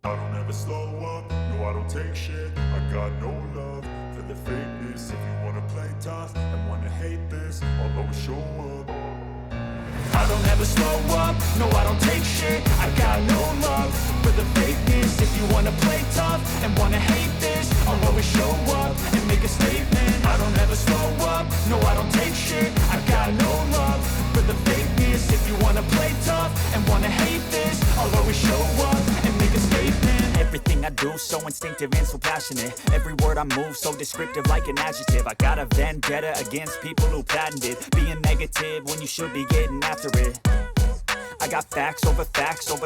I don't ever slow up, no I don't take shit. I got no love for the fakeness. If you wanna play tough and wanna hate this, I'll always show up. I don't ever slow up, no I don't take shit. I got no love for the fakeness. If you wanna play tough and wanna hate this, I'll always show up and make a statement. I don't ever slow up, no I don't take shit. I got no love for the fakeness. If you wanna play tough and wanna hate this, I'll always show up and make a statement. Everything I do so instinctive and so passionate. Every word I move so descriptive like an adjective. I got a vendetta against people who patented being negative when you should be getting after it. I got facts over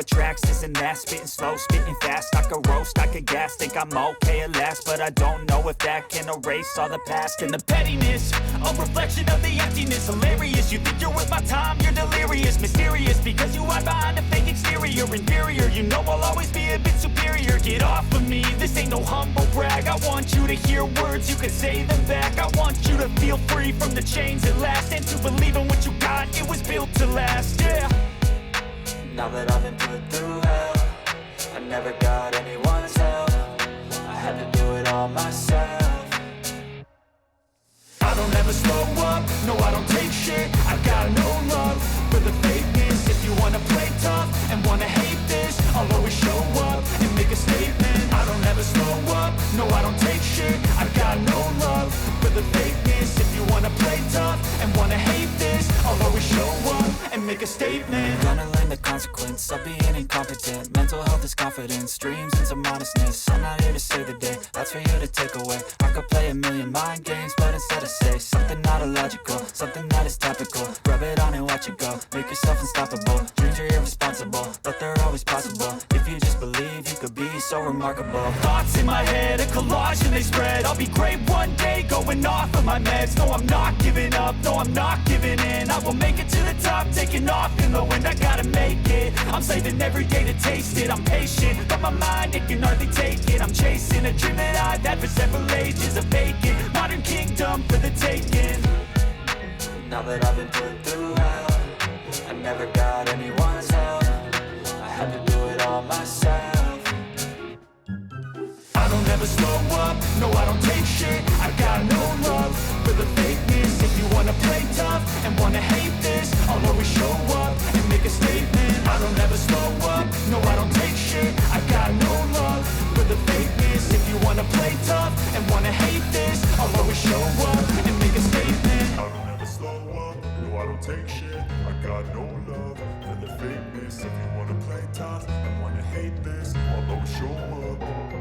tracks, this and that. Spitting slow, spitting fast. I could roast, I could gas. Think I'm okay at last, but I don't know if that can erase all the past. And the pettiness, a reflection of the emptiness. Hilarious, you think you're worth my time, you're delirious. Mysterious, because you hide behind a fake exterior. Inferior, you know I'll always be a bit superior. Get off of me, this ain't no humble brag. I want you to hear words, you can say them back. I want you to feel free from the chains at last, and to believe in what you got, it was built to last, yeah. Now that I've been put through hell, I never got anyone's help. I had to do it all myself. I don't ever slow up, no I don't take shit. I got no love for the fakeness. If you wanna play tough and wanna hate this, I'll always show up and make a statement. I don't ever slow up, no I don't take shit. I got no love for the fakeness. If you wanna play tough and wanna hate this, I'll always show up and make a statement. Gonna learn the consequence of being incompetent. Mental health is confidence, dreams and some modestness. I'm not here to save the day, that's for you to take away. I could play a million mind games, but instead I say something not illogical, something that is topical. Rub it on and watch it go, make yourself unstoppable. Dreams are irresponsible, but they're always possible. If you just believe, you could be so remarkable. Thoughts in my head, a collage and they spread. I'll be great one day, going off of my meds. No, I'm not giving up, no, I'm not giving in. I will make it to the top, taking off in the wind. I gotta make it, I'm saving every day to taste it. I'm patient, but my mind, it can hardly take it. I'm chasing a dream that I've had for several ages. A vacant, modern kingdom for the taking. Now that I've been put through hell, I never got anyone's help. I had to do it all myself. I don't ever slow up, no I don't take shit. I got no love for the fakeness. If you wanna play tough and wanna hate this, I'll always show up and make a statement. I don't ever slow up, no I don't take shit. I got no love for the fakeness. If you wanna play tough and wanna hate this, I'll always show up and make a statement. I don't ever slow up, no I don't take shit. I got no love for the fakeness. If you wanna play tough and wanna hate this, I'll always show up.